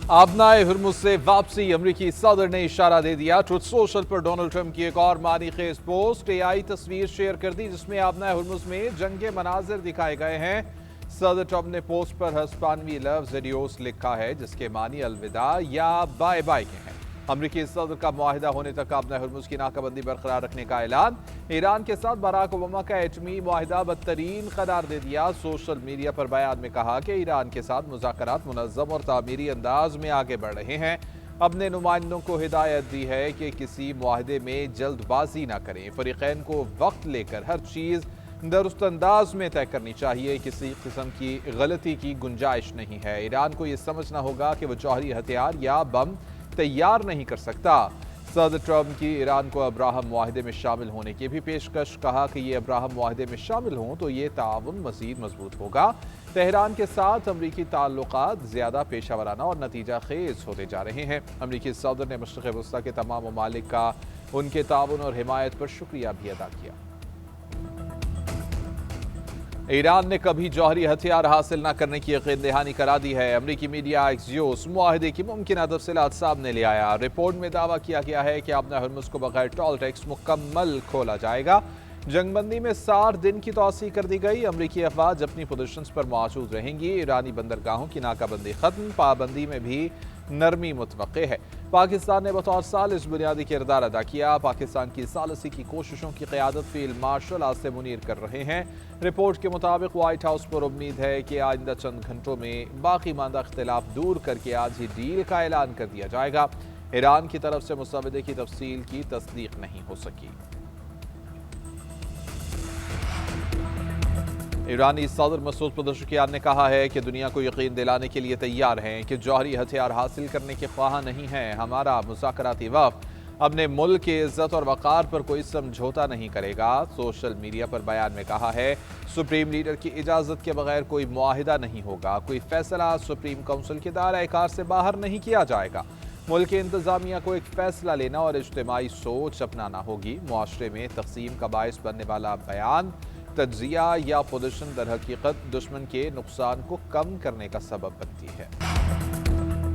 आबनाए Hormuz से वापसी, अमरीकी सदर ने इशारा दे दिया। ट्रुथ सोशल पर डोनाल्ड ट्रंप की एक और मानी खेज पोस्ट, एआई तस्वीर शेयर कर दी जिसमें आबनाए हुर्मुज़ में जंग के मनाजिर दिखाए गए हैं। सदर ट्रंप ने पोस्ट पर हस्पानवी लफ्ज़ एडियोस लिखा है जिसके मानी अलविदा या बाय बाय के हैं। अमरीकी सदर का मुआहिदा होने तक आबनाए हुर्मुज़ की नाकाबंदी बरकरार रखने का ऐलान। ईरान के साथ बराक ओबामा का एटमी मुआहिदा बदतरीन करार दे दिया। सोशल मीडिया पर बयान में कहा कि ईरान के साथ मुज़ाकरात मुनज़्ज़म और तामीरी अंदाज में आगे बढ़ रहे हैं। अपने नुमाइंदों को हिदायत दी है कि किसी मुआहिदे में जल्दबाजी ना करें। फरीक़ैन को वक्त लेकर हर चीज़ दुरुस्त अंदाज में तय करनी चाहिए। किसी किस्म की गलती की गुंजाइश नहीं है। ईरान को यह समझना होगा कि वह जौहरी हथियार या बम तैयार नहीं कर सकता। सदर ट्रंप की ईरान को अब्राहम मुआहिदे में शामिल होने की भी पेशकश। कहा कि ये अब्राहम मुआहिदे में शामिल हों तो ये ताउन मज़ीद मजबूत होगा। तेहरान के साथ अमरीकी ताल्लुकात ज़्यादा पेशा वराना और नतीजा खेज होते जा रहे हैं। अमरीकी सदर ने मशरिक़ वस्ता के तमाम ममालिक का उनके ताउन और हिमायत पर शुक्रिया भी अदा किया। ईरान ने कभी जौहरी हथियार हासिल न करने की यकीन दहानी करा दी है। अमरीकी मीडिया एक्सियोस मुआहिदे की मुमकिन तफसीलात सामने ले आया। रिपोर्ट में दावा किया गया है कि आबनाए हुर्मुज़ को बगैर टोल टैक्स मुकम्मल खोला जाएगा। जंगबंदी में 60 दिन की तौसी कर दी गई। अमरीकी अफवाज अपनी पोजीशंस पर मौजूद रहेंगी। ईरानी बंदरगाहों की नाकाबंदी खत्म, पाबंदी में भी नरमी मुतवक्के है। पाकिस्तान ने बतौर सालिस बुनियादी किरदार अदा किया। पाकिस्तान की सालिसी की कोशिशों की क़यादत फील्ड मार्शल आसिम मुनीर कर रहे हैं। रिपोर्ट के मुताबिक व्हाइट हाउस पर उम्मीद है कि आइंदा चंद घंटों में बाकी मांदा इख्तिलाफ दूर करके आज ही डील का ऐलान कर दिया जाएगा। ईरान की तरफ से मुसवदे की तफसील की तस्दीक नहीं हो सकी। ईरानी सदर मसूद पज़ेश्कियान ने कहा है कि दुनिया को यकीन दिलाने के लिए तैयार हैं कि जौहरी हथियार हासिल करने के ख्वाह नहीं है। हमारा मुज़ाकराती वफ़द अपने मुल्क की इज्जत और वक़ार पर कोई समझौता नहीं करेगा। सोशल मीडिया पर बयान में कहा है सुप्रीम लीडर की इजाज़त के बगैर कोई मुआहिदा नहीं होगा। कोई फैसला सुप्रीम काउंसिल के दायरा-ए-कार से बाहर नहीं किया जाएगा। मुल्क की इंतज़ामिया को एक फ़ैसला लेना और इज्तिमाई सोच अपनाना होगी। मुआशरे में तक़सीम का बाइस बनने वाला बयान, तज्ज़िया या पोजीशन दर हकीकत दुश्मन के नुकसान को कम करने का सबब बनती है।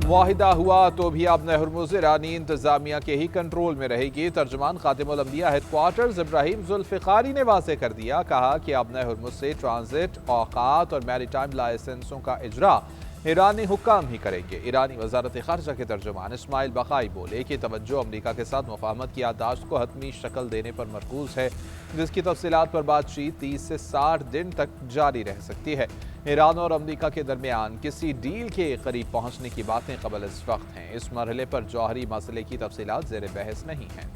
मुआहिदा हुआ तो भी आबनाए हुर्मुज़ ईरानी इंतज़ामिया के ही कंट्रोल में रहेगी। तर्जुमान खातिमुल अंबिया हेडक्वार्टर्स इब्राहिम जुल्फ़िकारी ने वाज़ेह कर दिया। कहा कि आबनाए हुर्मुज़ से ट्रांजिट, औकात और मैरीटाइम लाइसेंसों का इजरा ईरानी हुक्काम ही करेंगे। ईरानी वज़ारत ख़ारिजा के तर्जुमान इस्माइल बक़ाई बोले कि तवज्जो अमरीका के साथ मुफ़ाहमत की याददाश्त को हतमी शक्ल देने पर मरकूज़ है, जिसकी तफसीलात पर बातचीत 30 से 60 दिन तक जारी रह सकती है। ईरान और अमरीका के दरमियान किसी डील के करीब पहुँचने की बातें क़बल इस वक्त हैं। इस मरहले पर जौहरी मसले की तफसीलात ज़ेर बहस नहीं हैं।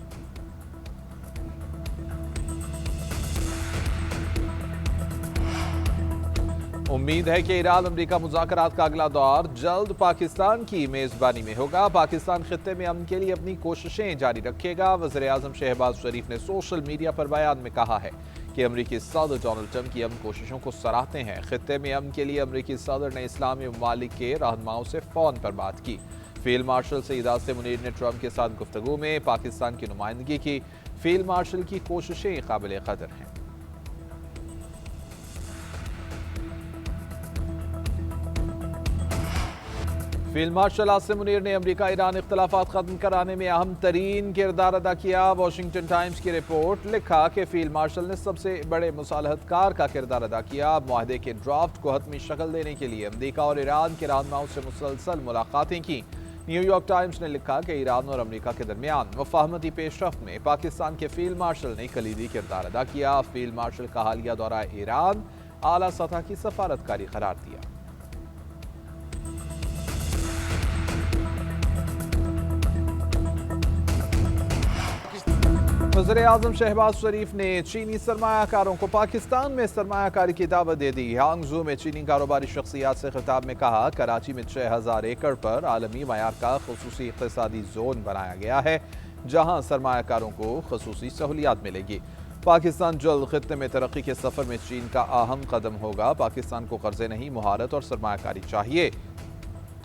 उम्मीद है कि ईरान अमरीका मुज़ाकरात का अगला दौर जल्द पाकिस्तान की मेज़बानी में होगा। पाकिस्तान खित्ते में अमन के लिए अपनी कोशिशें जारी रखेगा। वज़ीर-ए-आज़म शहबाज शरीफ ने सोशल मीडिया पर बयान में कहा है कि अमरीकी सदर डोनाल्ड ट्रंप की अमन कोशिशों को सराहते हैं। खित्ते में अमन के लिए अमरीकी सदर ने इस्लामी ममालिक के रहनुमाओं से फ़ोन पर बात की। फील्ड मार्शल सईद आसिम मुनीर ने ट्रंप के साथ गुफ्तगू में पाकिस्तान की नुमाइंदगी की। फील्ड मार्शल की कोशिशें काबिल क़दर हैं। फील्ड मार्शल आसिम मुनीर ने अमरीका ईरान इख्तिलाफात खत्म कराने में अहम तरीन किरदार अदा किया। वाशिंगटन टाइम्स की रिपोर्ट लिखा कि फील्ड मार्शल ने सबसे बड़े मुसालहतकार का किरदार अदा किया। मुआहदे के ड्राफ्ट को हतमी शक्ल देने के लिए अमरीका और ईरान के रहनुमाओं से मुसलसल मुलाकातें की। न्यूयॉर्क टाइम्स ने लिखा कि ईरान और अमरीका के दरमियान मुफाहमती पेशरफ्त में पाकिस्तान के फील्ड मार्शल ने कलीदी किरदार अदा किया। फील्ड मार्शल का हालिया दौरा ईरान आला सतह की सफारतकारी करार दिया। वज़ीर-ए-आज़म शहबाज शरीफ ने चीनी सरमायाकारों को पाकिस्तान में सरमायाकारी की दावत दे दी। हांगझो में चीनी कारोबारी शख्सियात से खिताब में कहा कराची में 6000 एकड़ पर आलमी मयार का खुसूसी इक़्तिसादी जोन बनाया गया है, जहां सरमायाकारों को खुसूसी सहूलियात मिलेगी। पाकिस्तान जल्द खित्ते में तरक्की के सफ़र में चीन का अहम कदम होगा। पाकिस्तान को कर्जे नहीं, मुहारत और सरमायाकारी चाहिए।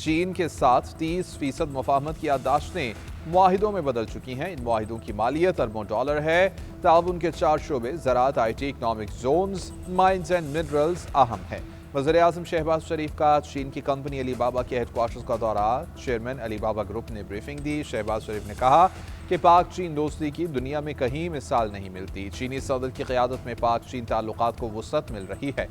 चीन के साथ 30% मुफाहमत की याददाश्तें मुआहिदों में बदल चुकी हैं। इन मुआहिदों की मालियत अरबों डॉलर है। ताउन के 4 शोबे ज़राअत, IT, economic zones, mines and minerals अहम है। वज़ीर-ए-आज़म शहबाज शरीफ का चीन की कंपनी अली बाबा के हेडक्वार्टर्स का दौरा, चेयरमैन अली बाबा ग्रुप ने ब्रीफिंग दी। शहबाज शरीफ ने कहा कि पाक चीन दोस्ती की दुनिया में कहीं मिसाल नहीं मिलती। चीनी सदर की क़यादत में पाक चीन ताल्लुकात को वुसअत मिल रही है।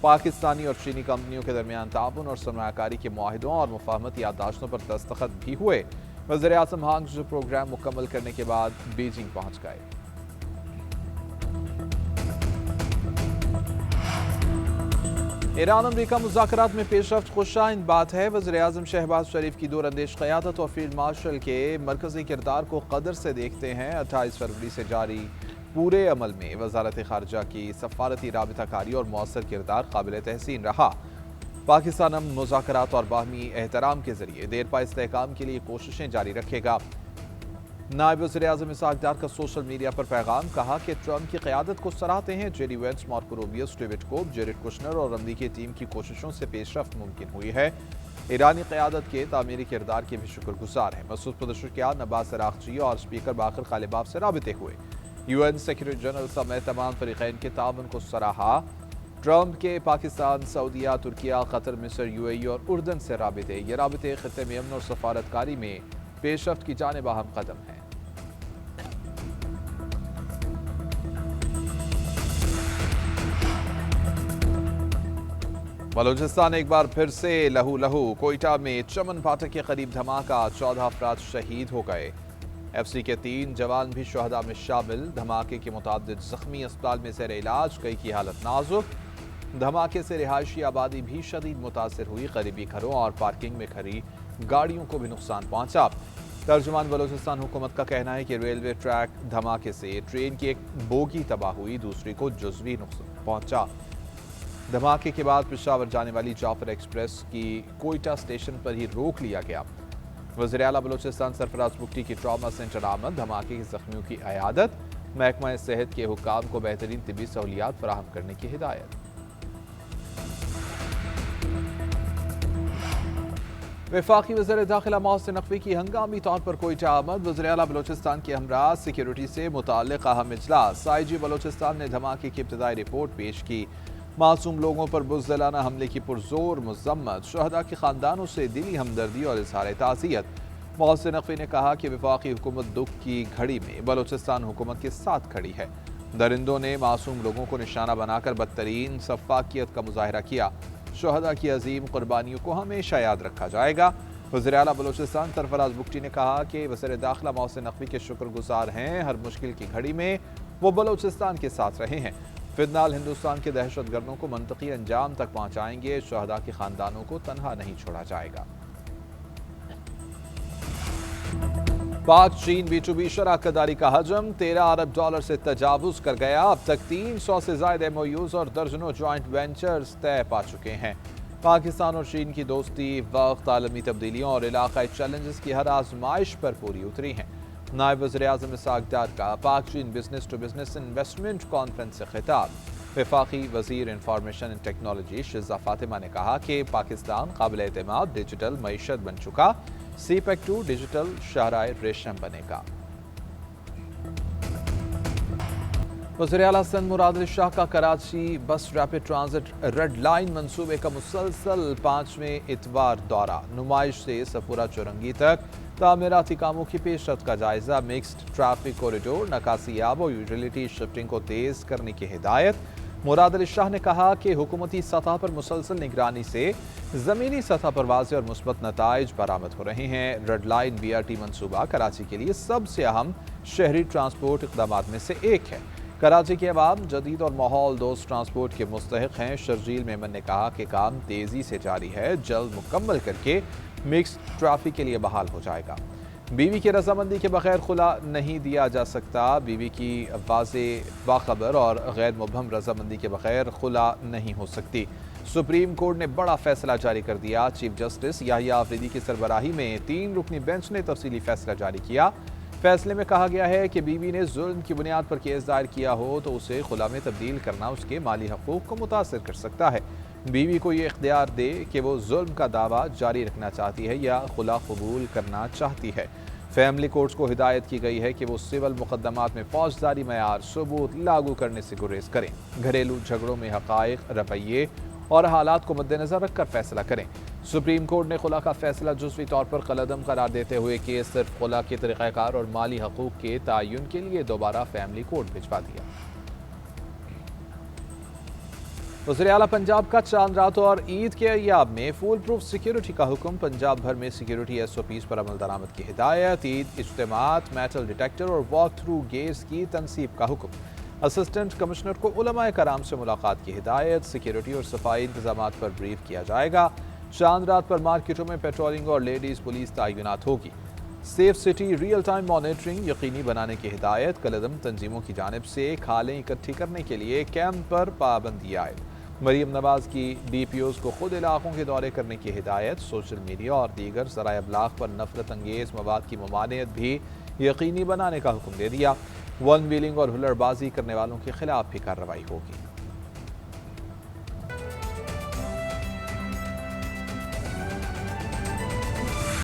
पाकिस्तानी और चीनी कंपनियों के दरमियान ताउन और सरमायाकारी के मुआहिदों और मुफाहमती याददाश्तों पर दस्तखत भी हुए। वज़ीर-ए-आज़म हांगझो प्रोग्राम मुकम्मल करने के बाद बीजिंग पहुँच गए। ईरान अमरीका मुज़ाकरात में पेशरफ्त खुशाइन बात है। वज़ीर-ए-आज़म शहबाज शरीफ की दूरअंदेश क़यादत और फील्ड मार्शल के मरकज़ी किरदार को कदर से देखते हैं। 28 फरवरी से जारी पूरे अमल में वज़ारत ख़ारजा की सफ़ारती राबिताकारी और मौसर किरदार काबिल तहसीन रहा। पाकिस्तान अब मुज़ाकरात और बाहमी एहतराम के ज़रिए देरपा इस्तेहकाम के लिए कोशिशें जारी रखेगा। नायब वज़ीर-ए-आज़म इसहाक़ डार का सोशल मीडिया पर पैगाम, कहा कि ट्रंप की क़यादत को सराहते हैं। JD Vance, Marco Rubio, Steve Witkoff, Jared Kushner और अमरीकी टीम की कोशिशों से पेशरफ्त मुमकिन हुई है। ईरानी क़यादत के तामीरी किरदार के भी शुक्रगुजार हैं। मसूद पदशकियान, अब्बास अराग़ची और स्पीकर बाकर ग़ालिबाफ से राबिते हुए। UN सेक्रेटरी जनरल समेत तमाम फ़रीक़ैन के ताउन को सराहा। ट्रंप के पाकिस्तान, सऊदीया, तुर्किया, कतर, मिस्र, UAE और उर्दन से राबिते, ये राबिते ख़ित्ते में अमन और सफारतकारी में पेशरफ्त की जानिब अहम कदम है। बलूचिस्तान एक बार फिर से लहू लहू। कोयटा में चमन फाटक के करीब धमाका, 14 अफराद शहीद हो गए। FC के 3 जवान भी शहदा में शामिल। धमाके के मुताबिक जख्मी अस्पताल में ज़ेर इलाज, कई की हालत नाजुक। धमाके से रिहायशी आबादी भी शदीद मुतासर हुई। करीबी घरों और पार्किंग में खड़ी गाड़ियों को भी नुकसान पहुंचा। तर्जुमान बलूचिस्तान हुकूमत का कहना है कि रेलवे ट्रैक धमाके से ट्रेन की एक बोगी तबाह हुई, दूसरी को जुज़वी नुकसान पहुंचा। धमाके के बाद पेशावर जाने वाली जाफर एक्सप्रेस की कोयटा स्टेशन पर ही रोक लिया गया। वज़ीर आला बलूचिस्तान सरफराज बुगटी की ट्रॉमा सेंटर आमद। धमाके के ज़ख्मियों की अयादत। महकमा सेहत के हुक्काम को बेहतरीन तिबी सहूलियात फराहम करने की हिदायत। वफाकी वज़ीर दाखिला मोहसिन नकवी की हंगामी तौर पर कोयटा आमद। वज़ीर आला बलूचिस्तान के हमरा सिक्योरिटी से मुताल्लिक़ अहम इजलास। IG बलूचिस्तान ने धमाके की इब्तिदाई रिपोर्ट पेश की। मासूम लोगों पर बुज़दिलाना हमले की पुरजोर मज़म्मत। शहदा के ख़ानदानों से दिली हमदर्दी और इज़हार ताज़ियत। मोहसिन नकवी ने कहा कि वफाकी हुकूमत दुख की घड़ी में बलूचिस्तान हुकूमत के साथ खड़ी है। दरिंदों ने मासूम लोगों को निशाना बनाकर बदतरीन सफ़ाकियत का मुजाहरा किया। शहदा की अजीम कुर्बानियों को हमेशा याद रखा जाएगा। वज़ीर आला बलूचिस्तान सरफराज बुगटी ने कहा कि वज़ीर दाखिला मोहसिन नकवी के शुक्रगुजार हैं। हर मुश्किल की घड़ी में वो बलूचिस्तान के साथ रहे हैं। फिलहाल हिंदुस्तान के दहशत गर्दों को मंतकी अंजाम तक पहुँचाएंगे। शहदा के ख़ानदानों को तनहा नहीं छोड़ा जाएगा। पाक चीन B2B शराकतदारी का हजम $13 अरब से तजावुज़ कर गया। अब तक 300 से ज़ायद MOUs और दर्जनों जॉइंट वेंचर्स तय पा चुके हैं। पाकिस्तान और चीन की दोस्ती वक्त आलमी तब्दीलियों और इलाकाई चैलेंजेस की हर आजमाइश पर पूरी उतरी है। नायब वज़ीर-ए-आज़म इसहाक़ डार का पाक चीन business to business investment conference से खिताब। वफाकी वज़ीर information and technology Shiza Fatima ने कहा कि पाकिस्तान काबिल एतमाद डिजिटल मईशत बन चुका। CPEC 2 डिजिटल शाहराए रेशम बनेगा। वज़ीर आला हसन मुराद अली शाह का कराची बस रैपिड ट्रांजिट रेड लाइन मंसूबे का मुसलसल 5वें इतवार दौरा। नुमाइश से सफूरा चौरंगी तक तामीराती कामों की पेशरफ्त का जायजा। मिक्स्ड ट्रैफिक कॉरिडोर, नकासियाब और यूटिलिटी शिफ्टिंग को तेज करने की हिदायत। मुराद अली शाह ने कहा कि हुकूमती सतह पर मुसलसल निगरानी से ज़मीनी सतह पर वाज़ेह और मुस्बत नताइज बरामद हो रहे हैं। रेड लाइन BRT मंसूबा कराची के लिए सबसे अहम शहरी ट्रांसपोर्ट इक़दामात में से एक है। कराची के अवाम जदीद और माहौल दोस्त ट्रांसपोर्ट के मुस्तहिक़ हैं। शर्जील मेमन ने कहा कि काम तेज़ी से जारी है, जल्द मुकम्मल करके मिक्स्ड ट्रैफिक के लिए बहाल हो जाएगा। बीवी की रजामंदी के बगैर खुला नहीं दिया जा सकता। बीवी की वाज़ेह, बाखबर और गैर मुबहम रजामंदी के बगैर खुला नहीं हो सकती। सुप्रीम कोर्ट ने बड़ा फैसला जारी कर दिया। चीफ जस्टिस याहिया आफरीदी की सरबराही में 3 रुकनी बेंच ने तफसीली फैसला जारी किया। फैसले में कहा गया है कि बीवी ने जुल्म की बुनियाद पर केस दायर किया हो तो उसे खुला में तब्दील करना उसके माली हकूक़ को मुतासर कर सकता है। बीवी को ये इख्तियार दे कि वो जुल्म का दावा जारी रखना चाहती है या खुला कबूल करना चाहती है। फैमिली कोर्ट्स को हिदायत की गई है कि वो सिविल मुकदमात में फौजदारी मयार सबूत लागू करने से गुरेज करें। घरेलू झगड़ों में हक़ाइक़, रवैये اور حالات کو مد نظر رکھ کر فیصلہ کریں۔ سپریم کورٹ نے خلا کا فیصلہ جزوی طور پر کالعدم قرار دیتے ہوئے کیس صرف خلا کے طریقہ کار اور مالی حقوق کے تعین کے لیے دوبارہ فیملی کورٹ بھجوا دیا۔ وزیر اعلیٰ پنجاب کا چاند رات اور عید کے ایام میں فول پروف سیکیورٹی کا حکم، پنجاب بھر میں سیکیورٹی ایس او پیز پر عمل درآمد کی ہدایت، عید اجتماعات، میٹل ڈیٹیکٹر اور واک تھرو گیٹس کی تنصیب کا حکم، اسسٹنٹ کمشنر کو علماء کرام سے ملاقات کی ہدایت، سیکیورٹی اور صفائی انتظامات پر بریف کیا جائے گا، چاند رات پر مارکیٹوں میں پیٹرولنگ اور لیڈیز پولیس تعینات ہوگی، safe city real time monitoring یقینی بنانے کی ہدایت، کالعدم تنظیموں کی جانب سے کھالیں اکٹھی کرنے کے لیے کیمپ پر پابندی عائد، مریم نواز کی ڈی پی اوز کو خود علاقوں کے دورے کرنے کی ہدایت، سوشل میڈیا اور دیگر ذرائع ابلاغ پر نفرت انگیز مواد کی ممانعت بھی یقینی بنانے کا حکم دے دیا، ون ویلنگ اور ہلڑ بازی کرنے والوں کے خلاف بھی کارروائی ہوگی۔